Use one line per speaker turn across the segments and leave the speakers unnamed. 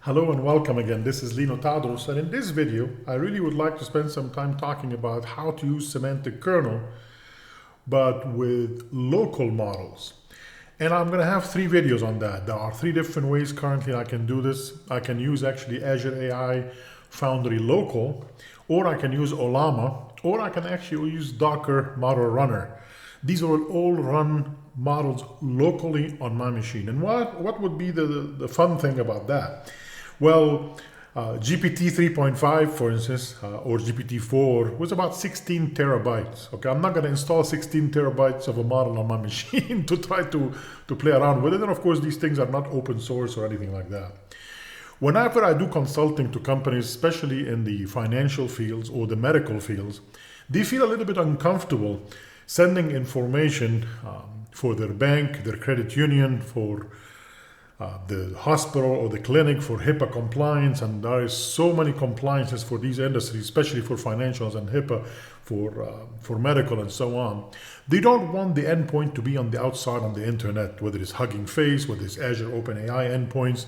Hello and welcome again. This is Lino Tadros, and in this video, I really would like to spend some time talking about how to use Semantic Kernel, but with local models. And I'm going to have 3 videos on that. There are 3 different ways currently I can do this. I can use actually Azure AI Foundry Local, or I can use Olama, or I can actually use Docker Model Runner. These will all run models locally on my machine. And what would be the fun thing about that? Well, GPT 3.5, for instance, or GPT 4 was about 16 terabytes. Okay, I'm not going to install 16 terabytes of a model on my machine to try to play around with it. And of course, these things are not open source or anything like that. Whenever I do consulting to companies, especially in the financial fields or the medical fields, they feel a little bit uncomfortable sending information for their bank, their credit union, for the hospital or the clinic, for HIPAA compliance, and there is so many compliances for these industries, especially for financials and HIPAA for medical and so on. They don't want the endpoint to be on the outside on the internet, whether it's Hugging Face, whether it's Azure OpenAI endpoints,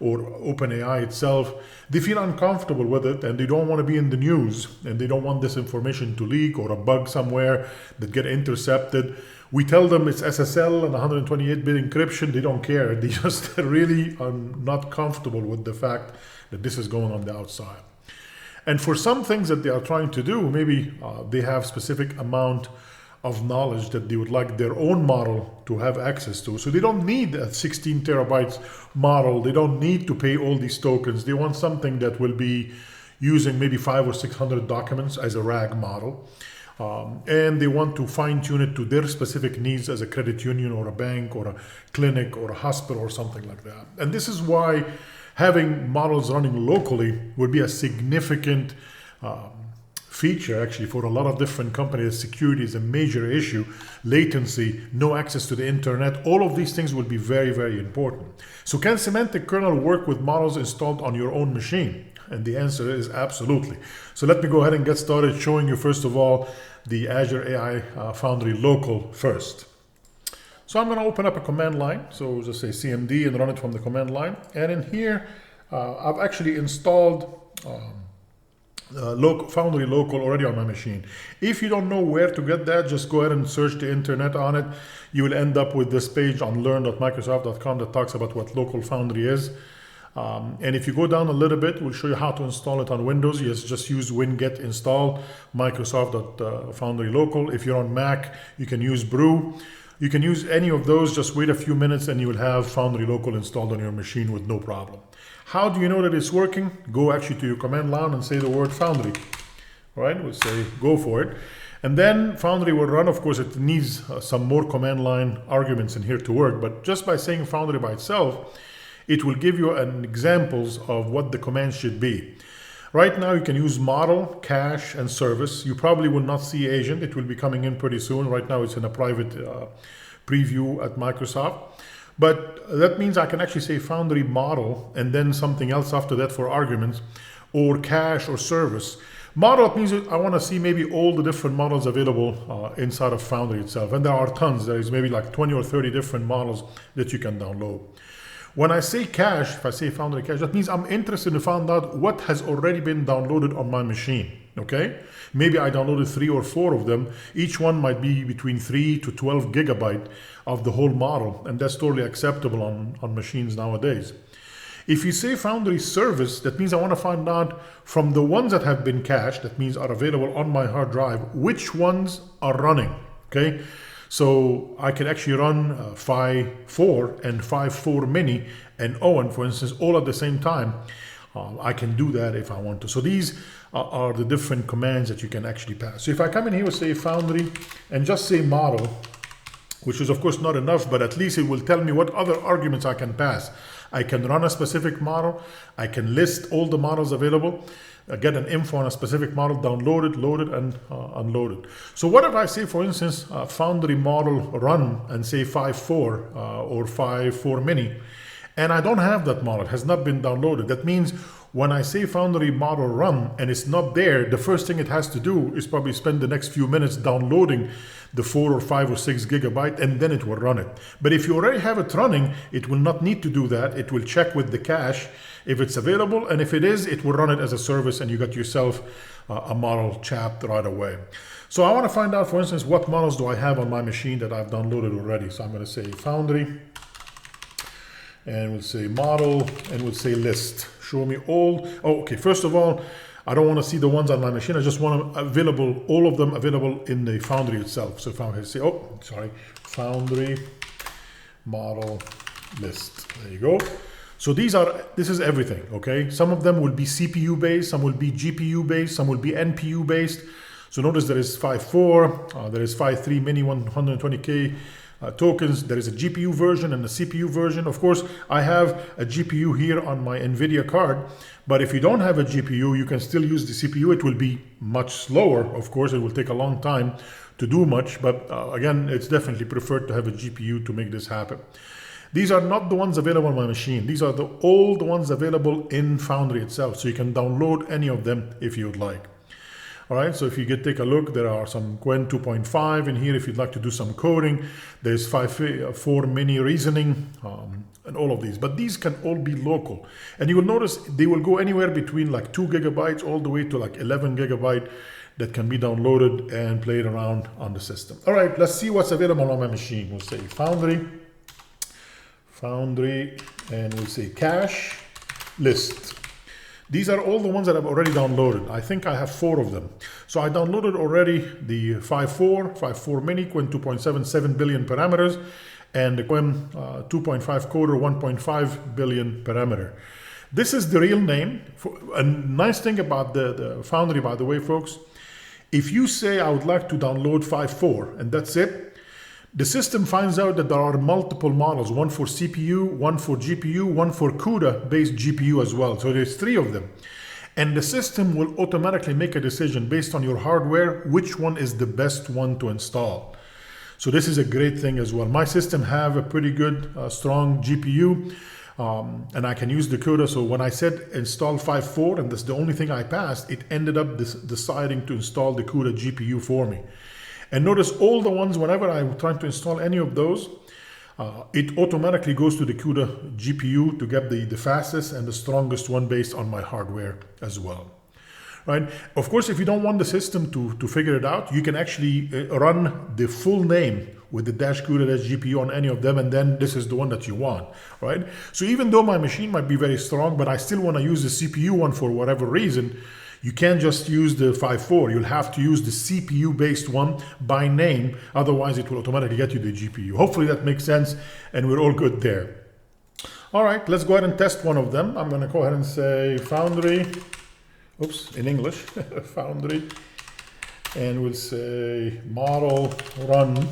or OpenAI itself. They feel uncomfortable with it and they don't want to be in the news, and they don't want this information to leak or a bug somewhere that get intercepted. We tell them it's SSL and 128-bit encryption. They don't care. They just really are not comfortable with the fact that this is going on the outside. And for some things that they are trying to do, maybe they have specific amount of knowledge that they would like their own model to have access to. So they don't need a 16 terabytes model. They don't need to pay all these tokens. They want something that will be using maybe 500 or 600 documents as a RAG model. And they want to fine tune it to their specific needs as a credit union or a bank or a clinic or a hospital or something like that. And this is why having models running locally would be a significant feature actually for a lot of different companies. Security is a major issue, latency, no access to the internet, all of these things will be very, very important. So can Semantic Kernel work with models installed on your own machine? And the answer is absolutely. So let me go ahead and get started showing you first of all the Azure AI Foundry Local first. So I'm going to open up a command line. So just say CMD and run it from the command line. And in here, I've actually installed Foundry Local already on my machine. If you don't know where to get that, just go ahead and search the internet on it. You will end up with this page on learn.microsoft.com that talks about what Local Foundry is. And if you go down a little bit, we'll show you how to install it on Windows. Yes, just use winget install Microsoft.Foundry Local. If you're on Mac, you can use brew. You can use any of those. Just wait a few minutes and you will have Foundry Local installed on your machine with no problem. How do you know that it's working? Go actually to your command line and say the word Foundry. All right, we'll say go for it. And then Foundry will run. Of course, it needs some more command line arguments in here to work. But just by saying Foundry by itself, it will give you an examples of what the command should be. Right now, you can use model, cache, and service. You probably will not see agent. It will be coming in pretty soon. Right now, it's in a private preview at Microsoft. But that means I can actually say Foundry model and then something else after that for arguments, or cache or service. Model means I want to see maybe all the different models available inside of Foundry itself. And there are tons. There is maybe like 20 or 30 different models that you can download. When I say cache, if I say Foundry cache, that means I'm interested to find out what has already been downloaded on my machine, okay? Maybe I downloaded 3 or 4 of them. Each one might be between 3 to 12 gigabyte of the whole model, and that's totally acceptable on machines nowadays. If you say Foundry service, that means I want to find out from the ones that have been cached, that means are available on my hard drive, which ones are running, okay? So I can actually run 5.4 and 5.4 mini and Owen, for instance, all at the same time. I can do that if I want to. So these are the different commands that you can actually pass. So if I come in here and say Foundry and just say model, which is of course not enough, but at least it will tell me what other arguments I can pass. I can run a specific model. I can list all the models available. Get an info on a specific model, download it, load it, and unload it. So what if I say, for instance, Foundry model run and say 5.4 or 5.4 mini, and I don't have that model, it has not been downloaded. That means when I say Foundry model run and it's not there, the first thing it has to do is probably spend the next few minutes downloading the 4 or 5 or 6 gigabyte, and then it will run it. But if you already have it running, it will not need to do that. It will check with the cache if it's available, and if it is, it will run it as a service, and you got yourself a model chapped right away. So I want to find out, for instance, what models do I have on my machine that I've downloaded already. So I'm going to say Foundry, and we'll say model, and we'll say list. Show me all. Oh, okay, first of all, I don't want to see the ones on my machine. I just want them available, all of them available in the Foundry itself. So if I say, oh, sorry, Foundry model list. There you go. So this is everything, okay? Some of them will be CPU based, some will be GPU based, some will be NPU based. So notice there is 5.4, there is 5.3 mini 120K tokens. There is a GPU version and a CPU version. Of course, I have a GPU here on my NVIDIA card, but if you don't have a GPU, you can still use the CPU. It will be much slower, of course. It will take a long time to do much, but again, it's definitely preferred to have a GPU to make this happen. These are not the ones available on my machine. These are the old ones available in Foundry itself, so you can download any of them if you would like. All right, so if you take a look, there are some Qwen 2.5 in here if you'd like to do some coding. There's 5.4 mini reasoning and all of these, but these can all be local. And you will notice they will go anywhere between like 2 gigabytes all the way to like 11 gigabyte that can be downloaded and played around on the system. All right, let's see what's available on my machine. We'll say Foundry, and we'll say cache, list. These are all the ones that I've already downloaded. I think I have 4 of them. So I downloaded already the 5.4 mini, Qwen 2.7, 7 billion parameters, and the Qwen 2.5 coder, 1.5 billion parameter. This is the real name. A nice thing about the Foundry, by the way, folks, if you say I would like to download 5.4 and that's it, the system finds out that there are multiple models, one for CPU, one for GPU, one for CUDA-based GPU as well. So there's 3 of them. And the system will automatically make a decision based on your hardware, which one is the best one to install. So this is a great thing as well. My system have a pretty good, strong GPU, and I can use the CUDA. So when I said install 5.4, and that's the only thing I passed, it ended up deciding to install the CUDA GPU for me. And notice all the ones, whenever I'm trying to install any of those, it automatically goes to the CUDA GPU to get the fastest and the strongest one based on my hardware as well. Right? Of course, if you don't want the system to figure it out, you can actually run the full name with the -CUDA-GPU on any of them, and then this is the one that you want, right? So even though my machine might be very strong, but I still want to use the CPU one for whatever reason, you can't just use the 5.4. You'll have to use the CPU-based one by name. Otherwise, it will automatically get you the GPU. Hopefully that makes sense, and we're all good there. All right, let's go ahead and test one of them. I'm going to go ahead and say Foundry. Oops, in English, Foundry. And we'll say model run.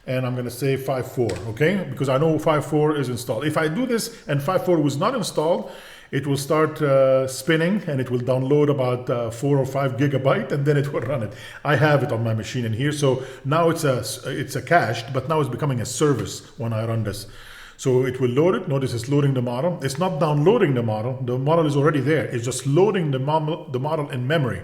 And I'm going to say 5.4, okay? Because I know 5.4 is installed. If I do this and 5.4 was not installed, it will start spinning and it will download about 4 or 5 gigabyte, and then it will run it. I have it on my machine in here. So now it's a cached, but now it's becoming a service when I run this. So it will load it. Notice it's loading the model. It's not downloading the model. The model is already there. It's just loading the model in memory.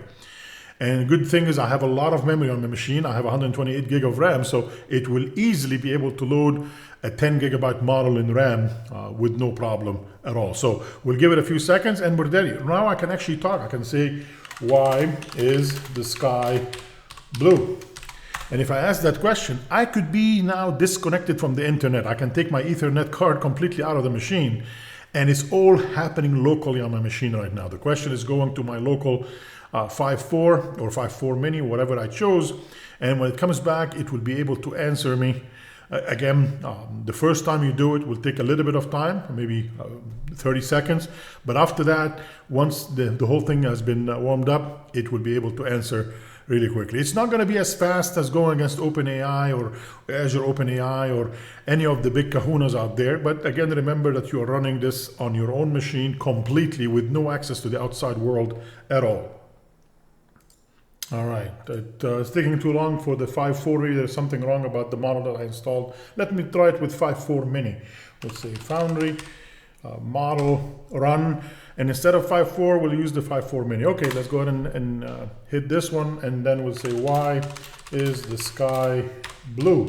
And the good thing is I have a lot of memory on the machine. I have 128 gig of RAM, so it will easily be able to load a 10 gigabyte model in RAM with no problem at all. So we'll give it a few seconds and we're ready. Now I can actually talk. I can say, why is the sky blue? And if I ask that question, I could be now disconnected from the internet. I can take my Ethernet card completely out of the machine, and it's all happening locally on my machine right now. The question is going to my local 5.4 or 5.4 mini, whatever I chose, and when it comes back, it will be able to answer me. Again, the first time you do it will take a little bit of time, maybe 30 seconds, but after that, once the whole thing has been warmed up, it will be able to answer really quickly. It's not going to be as fast as going against OpenAI or Azure OpenAI or any of the big kahunas out there, but again, remember that you are running this on your own machine completely with no access to the outside world at all. All right, it's taking too long for the 5.4. There's something wrong about the model that I installed. Let me try it with 5.4 mini. Let's say Foundry, model, run, and instead of 5.4, we'll use the 5.4 mini. Okay, let's go ahead and hit this one, and then we'll say, why is the sky blue?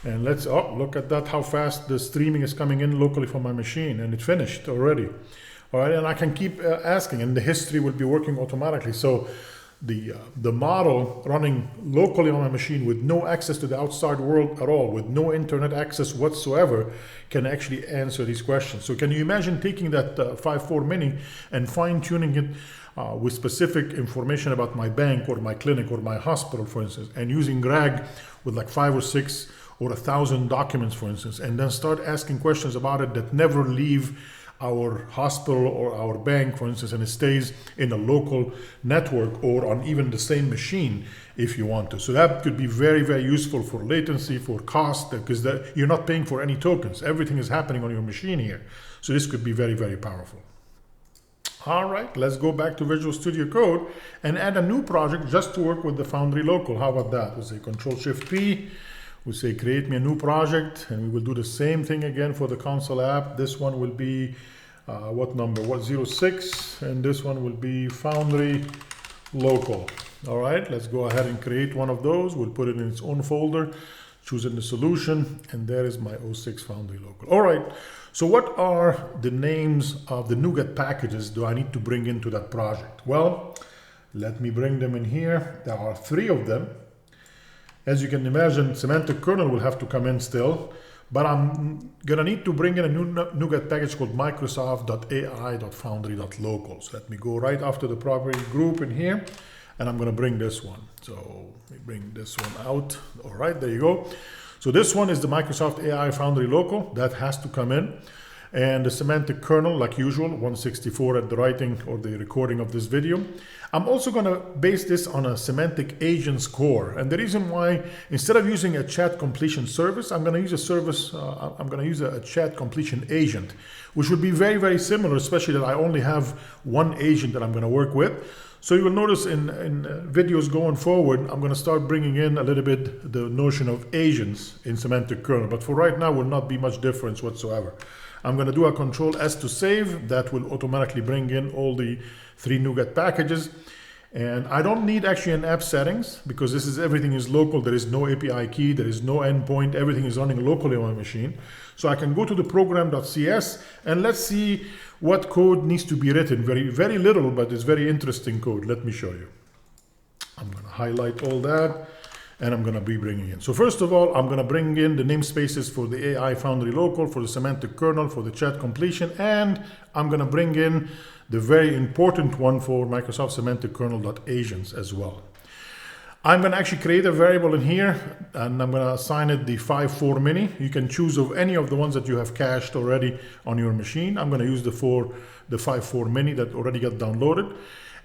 And let's, oh, look at that, how fast the streaming is coming in locally from my machine, and it finished already. All right, and I can keep asking, and the history will be working automatically. So the model running locally on my machine with no access to the outside world at all, with no internet access whatsoever, can actually answer these questions. So can you imagine taking that 5.4 mini and fine-tuning it with specific information about my bank or my clinic or my hospital, for instance, and using RAG with like 5 or 6 or 1,000 documents, for instance, and then start asking questions about it that never leave our hospital or our bank, for instance, and it stays in a local network or on even the same machine if you want to. So that could be very, very useful for latency, for cost, because you're not paying for any tokens. Everything is happening on your machine here. So this could be very, very powerful. All right, let's go back to Visual Studio Code and add a new project just to work with the Foundry Local. How about that? We'll say Control-Shift-P. We'll say create me a new project, and we will do the same thing again for the console app. This one will be what number? 06, and this one will be Foundry Local. All right, let's go ahead and create one of those. We'll put it in its own folder, choosing the solution, and there is my 06 Foundry Local. All right, so what are the names of the NuGet packages do I need to bring into that project? Well, let me bring them in here. There are 3 of them. As you can imagine, Semantic Kernel will have to come in still, but I'm gonna need to bring in a new NuGet package called Microsoft.ai.foundry.local. So let me go right after the property group in here, and I'm gonna bring this one. So let me bring this one out. All right, there you go. So this one is the Microsoft AI Foundry Local. That has to come in. And the Semantic Kernel, like usual, 164 at the writing or the recording of this video. I'm also going to base this on a semantic agents core. And the reason why, instead of using a chat completion service, I'm going to use a service, I'm going to use a chat completion agent, which would be very, very similar, especially that I only have one agent that I'm going to work with. So you will notice in videos going forward, I'm going to start bringing in a little bit the notion of agents in Semantic Kernel. But for right now, will not be much difference whatsoever. I'm going to do a Control S to save. That will automatically bring in all the 3 NuGet packages. And I don't need actually an app settings because everything is local. There is no API key. There is no endpoint. Everything is running locally on my machine. So I can go to the program.cs and let's see what code needs to be written. Very, very little, but it's very interesting code. Let me show you. I'm going to highlight all that. And I'm going to be bringing in. So first of all, I'm going to bring in the namespaces for the AI Foundry Local, for the Semantic Kernel, for the chat completion, and I'm going to bring in the very important one for Microsoft Semantic Kernel.agents as well. I'm going to actually create a variable in here, and I'm going to assign it the 5.4 mini. You can choose of any of the ones that you have cached already on your machine. I'm going to use the 5.4 mini that already got downloaded.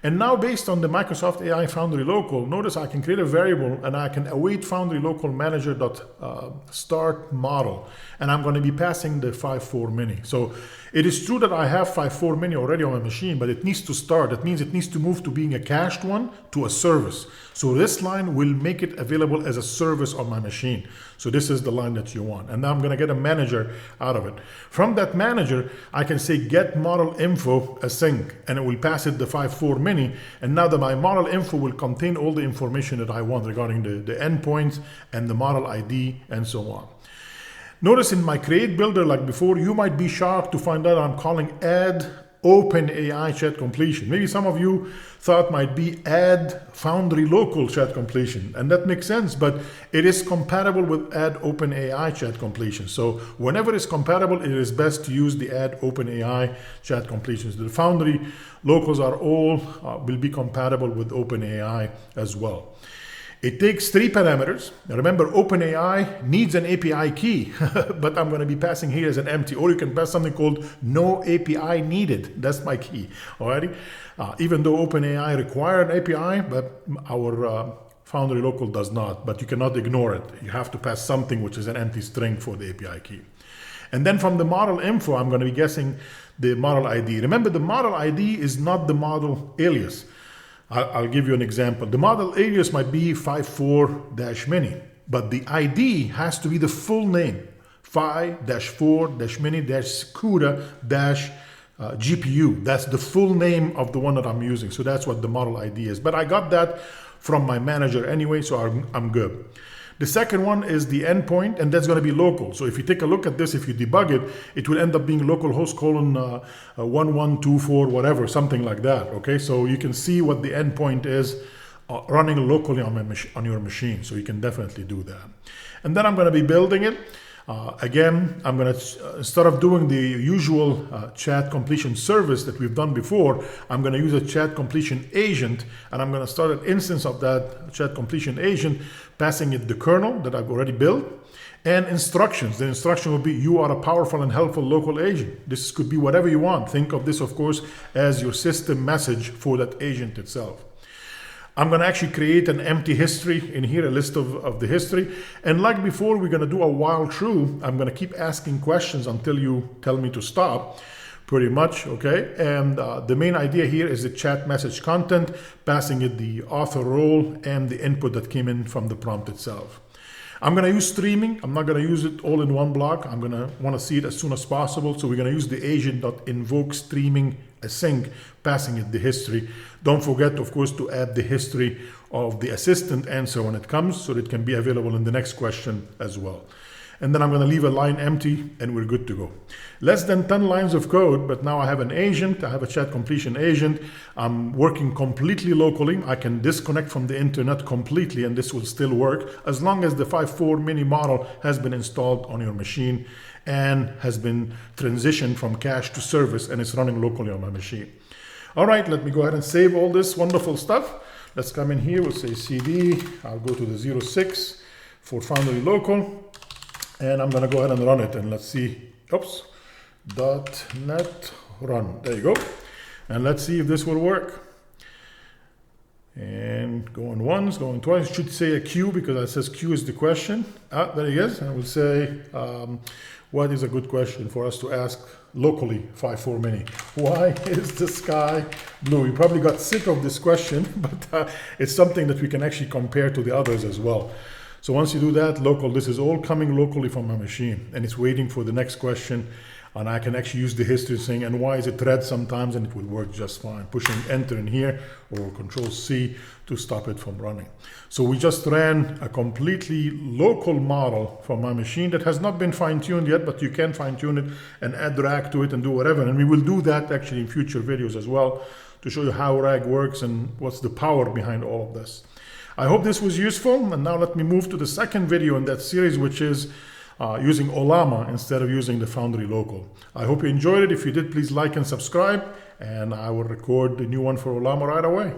And now based on the Microsoft AI Foundry Local, notice I can create a variable and I can await Foundry Local Manager.start model. And I'm going to be passing the 5.4 mini. So it is true that I have 5.4 mini already on my machine, but it needs to start. That means it needs to move to being a cached one to a service. So this line will make it available as a service on my machine. So this is the line that you want. And now I'm going to get a manager out of it. From that manager, I can say get model info async, and it will pass it the 5.4 mini. And now that my model info will contain all the information that I want regarding the endpoints and the model ID and so on. Notice in my create builder, like before, you might be shocked to find out I'm calling add OpenAI chat completion. Maybe some of you thought might be add Foundry Local chat completion, and that makes sense, but it is compatible with add OpenAI chat completion. So whenever it's compatible, it is best to use the add OpenAI chat completions. The Foundry Locals are all will be compatible with OpenAI as well. It takes 3 parameters. Now remember, OpenAI needs an API key, but I'm going to be passing here as an empty, or you can pass something called no API needed. That's my key. Alrighty. Even though OpenAI require an API, but our Foundry Local does not, but you cannot ignore it. You have to pass something which is an empty string for the API key. And then from the model info, I'm going to be guessing the model ID. Remember, the model ID is not the model alias. I'll give you an example. The model alias might be 5.4-mini, but the ID has to be the full name, 5-4-mini-CUDA-GPU. That's the full name of the one that I'm using. So that's what the model ID is. But I got that from my manager anyway, so I'm good. The second one is the endpoint, and that's going to be local. So if you take a look at this, if you debug it, it will end up being localhost colon 1124, whatever, something like that. Okay, so you can see what the endpoint is running locally on your machine. So you can definitely do that. And then I'm going to be building it. Again, I'm going to, instead of doing the usual chat completion service that we've done before, I'm going to use a chat completion agent, and I'm going to start an instance of that chat completion agent, passing it the kernel that I've already built, and instructions. The instruction will be, you are a powerful and helpful local agent. This could be whatever you want. Think of this, of course, as your system message for that agent itself. I'm going to actually create an empty history in here, a list of the history. And like before, we're going to do a while true. I'm going to keep asking questions until you tell me to stop, pretty much, okay? And the main idea here is the chat message content, passing it the author role and the input that came in from the prompt itself. I'm going to use streaming. I'm not going to use it all in one block. I'm going to want to see it as soon as possible. So we're going to use the agent.invoke streaming async, passing it the history. Don't forget, of course, to add the history of the assistant answer when it comes, so that it can be available in the next question as well. And then I'm going to leave a line empty, and we're good to go. Less than 10 lines of code, but now I have an agent. I have a chat completion agent. I'm working completely locally. I can disconnect from the internet completely, and this will still work as long as the 5.4 mini model has been installed on your machine and has been transitioned from cache to service, and it's running locally on my machine. All right, let me go ahead and save all this wonderful stuff. Let's come in here. We'll say CD. I'll go to the 06 for Foundry Local. And I'm going to go ahead and run it, and let's see. Oops. .NET run. There you go. And let's see if this will work. And going once, going twice. It should say a Q because it says Q is the question. There it is. And we'll say, what is a good question for us to ask locally 5.4 mini? Why is the sky blue? You probably got sick of this question, but it's something that we can actually compare to the others as well. So once you do that, local, this is all coming locally from my machine, and it's waiting for the next question. And I can actually use the history saying, and why is it red sometimes, and it will work just fine. Pushing enter in here or Control C to stop it from running. So we just ran a completely local model from my machine that has not been fine-tuned yet, but you can fine-tune it and add RAG to it and do whatever. And we will do that actually in future videos as well to show you how RAG works and what's the power behind all of this. I hope this was useful, and now let me move to the second video in that series, which is using Ollama instead of using the Foundry Local. I hope you enjoyed it. If you did, please like and subscribe, and I will record the new one for Ollama right away.